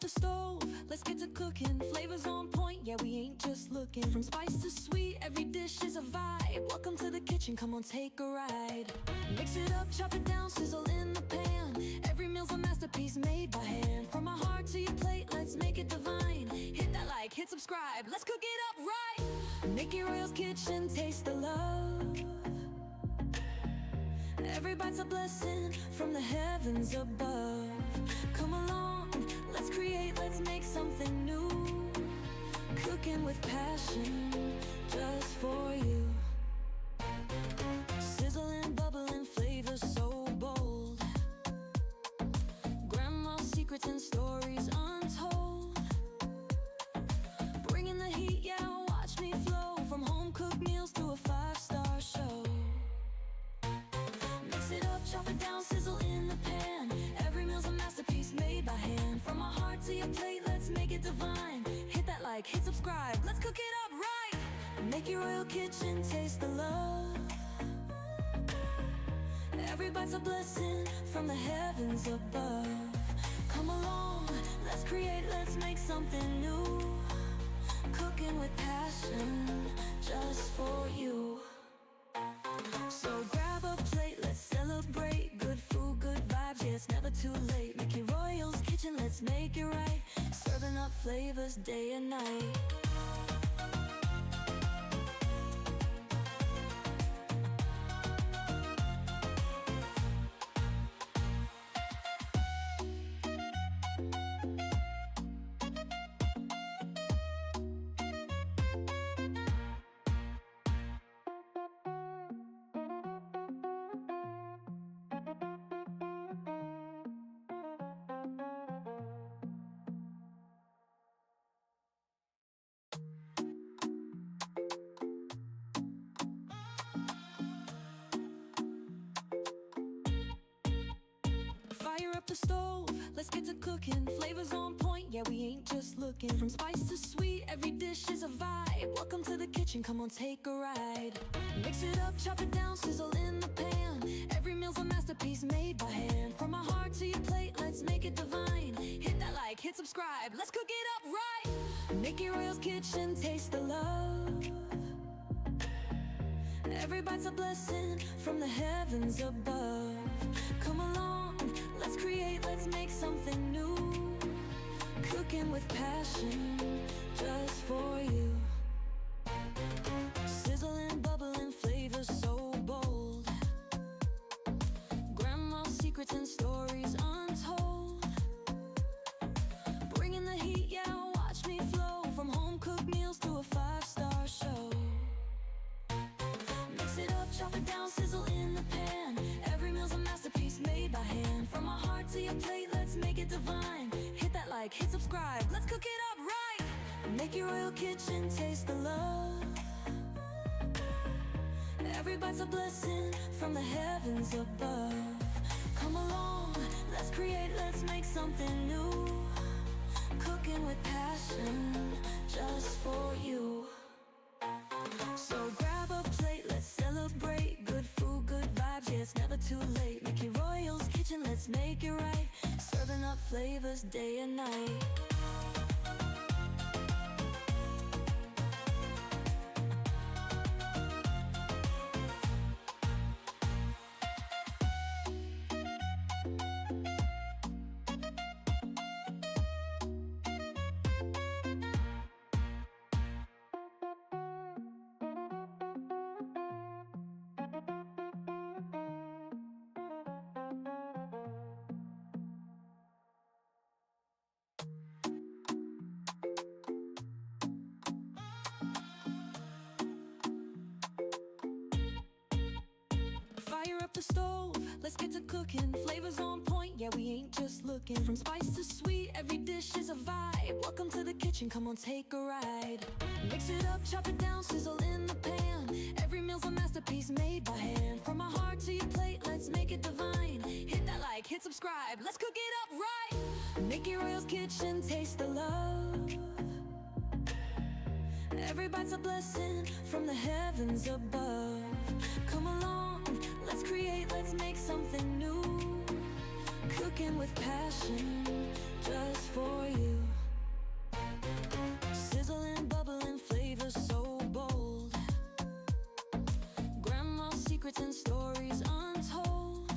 the stove, let's get to cooking. Flavors on point, yeah, we ain't just looking. From spice to sweet, every dish is a vibe. Welcome to the kitchen, come on, take a ride. Mix it up, chop it down, sizzle in the pan. Every meal's a masterpiece made by hand. From my heart to your plate, let's make it divine. Hit that like, hit subscribe, let's cook it up right. Mickey Royal's Kitchen, taste the love. Every bite's a blessing from the heavens above. Come along, let's create, let's make something new. Cooking with passion, just for you. Sizzling, bubbling, flavors so bold. Grandma's secrets and stories untold. Bringing the heat, yeah, watch me flow. From home-cooked meals to a 5-star show. Mix it up, chop it down, sizzle in the pan. Every meal's a masterpiece made by hand. From my heart to your plate, let's make it divine. Hit that like, hit subscribe, let's cook it up right. Mickey Royal Kitchen, taste the love. Every bite's a blessing from the heavens above. Come along, let's create, let's make something new. Cooking with passion, just for you. So grab a plate, let's celebrate. Good food, good vibes, yeah, it's never too late. Mickey Royal's Kitchen, let's make it right. Serving up flavors day and night. Fire up the stove, let's get to cooking. Flavors on point, yeah, we ain't just looking. From spice to sweet, every dish is a vibe. Welcome to the kitchen, come on, take a ride. Mix it up, chop it down, sizzle in the pan. Every meal's a masterpiece made by hand. From my heart to your plate, let's make it divine. Hit that like, hit subscribe, let's cook it up right. Mickey Royal's Kitchen, taste the love. Every bite's a blessing from the heavens above. Come along, let's create, let's make something new. Cooking with passion, just for you. Sizzling, bubbling, flavors so bold. Grandma's secrets and stories untold. Bringing the heat, yeah, watch me flow. From home-cooked meals to a 5-star show. Mix it up, chop it down, sizzle in the pan. Every meal's a masterpiece made by hand. From my heart to your plate, let's make it divine. Hit that like, hit subscribe, let's cook it up right. Mickey Royal Kitchen, taste the love. Every bite's a blessing from the heavens above. Come along, let's create, let's make something new. Cooking with passion, just for you. So grab a plate, let's celebrate. Good food, good vibes, yeah, it's never too late. Mickey Royal's Kitchen, let's make it right. Serving up flavors day and night. Fire up the stove, let's get to cooking. Flavors on point, yeah, we ain't just looking. From spice to sweet, every dish is a vibe. Welcome to the kitchen, come on, take a ride. Mix it up, chop it down, sizzle in the pan. Every meal's a masterpiece made by hand. From my heart to your plate, let's make it divine. Hit that like, hit subscribe, let's cook it up right. Mickey Royal's Kitchen, taste the love. Every bite's a blessing from the heavens above. Come along, let's create, let's make something new. Cooking with passion, just for you. Sizzling, bubbling flavors so bold. Grandma's secrets and stories untold.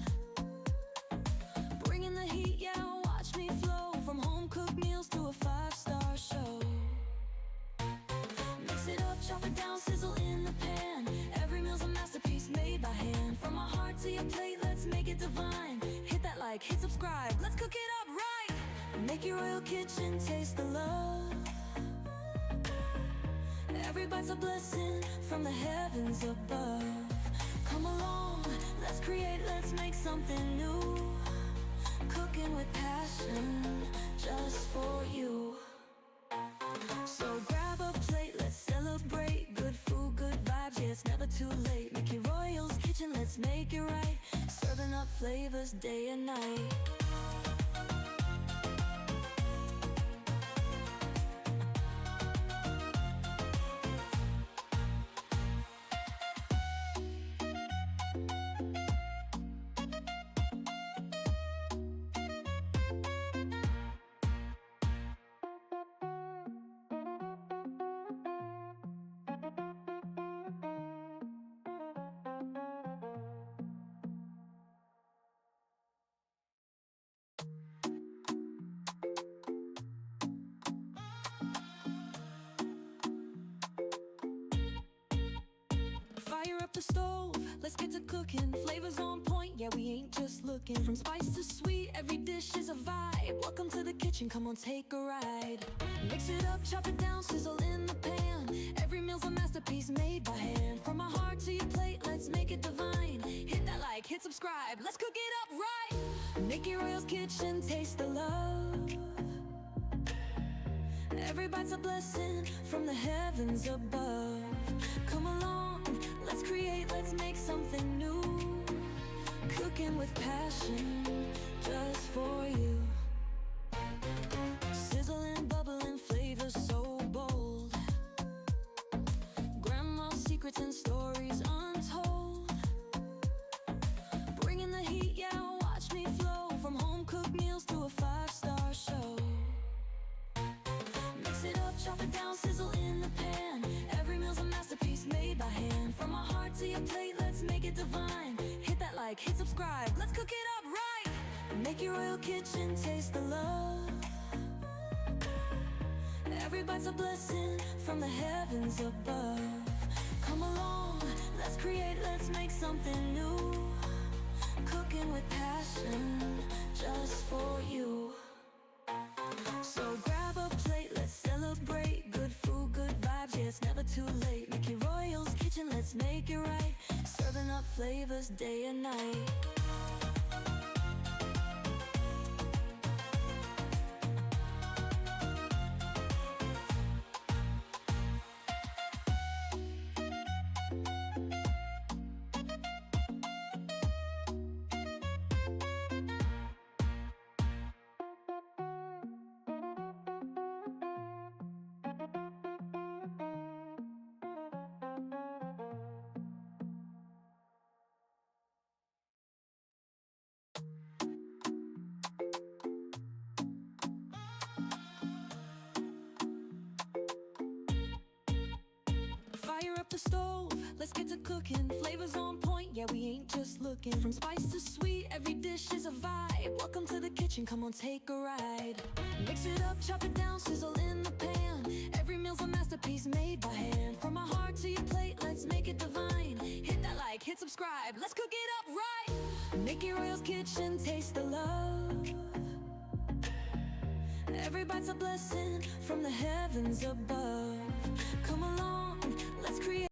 Bringing the heat, yeah, watch me flow. From home-cooked meals to a five-star show. Mix it up, chop it down, sizzle in the pan. Every meal's a masterpiece made by hand. From my heart to your plate, let's make it divine. Hit that like, hit subscribe, let's cook it up right. Make your royal kitchen taste the love. Every bite's a blessing from the heavens above. Come along, let's create, let's make something new. Cooking with passion, just for you. So grab a plate, let's celebrate. Good food, good vibes, yeah, it's never too late. Make your Royal's kitchen, let's make it right. Serving up flavors day and night. Fire up the stove, let's get to cooking. Flavors on point, yeah, we ain't just looking. From spice to sweet, every dish is a vibe. Welcome to the kitchen, come on, take a ride. Mix it up, chop it down, sizzle in the pan. Every meal's a masterpiece made by hand. From my heart to your plate, let's make it divine. Hit that like, hit subscribe, let's cook it up right. Make your Royal's kitchen taste the love. Every bite's a blessing from the heavens above. Come along, let's create, let's make something new. Cooking with passion, just for you. Sizzling, bubbling flavors so bold. Grandma's secrets and stories untold. Bringing the heat, yeah, watch me flow. From home-cooked meals to a five-star show. Mix it up, chop it down, sizzle in the pan. Every meal's a masterpiece made by hand. From my heart to your plate, let's make it divine. Hit that like, hit subscribe, let's cook it up right. Make your Royal kitchen taste the love. Every bite's a blessing from the heavens above. Come along, let's create, let's make something new. Cooking with passion, just for you. So grab a plate, let's celebrate. Good food, good vibes, yeah, it's never too late. Make your Royal's kitchen, let's make it right. Serving up flavors day and night. Fire up the stove, let's get to cooking. Flavors on point, yeah, we ain't just looking. From spice to sweet, every dish is a vibe. Welcome to the kitchen, come on, take a ride. Mix it up, chop it down, sizzle in the pan. Every meal's a masterpiece made by hand. From my heart to your plate, let's make it divine. Hit that like, hit subscribe, let's cook it up right. Make your Royal's kitchen taste the love. Every bite's a blessing from the heavens above. Come along, let's create.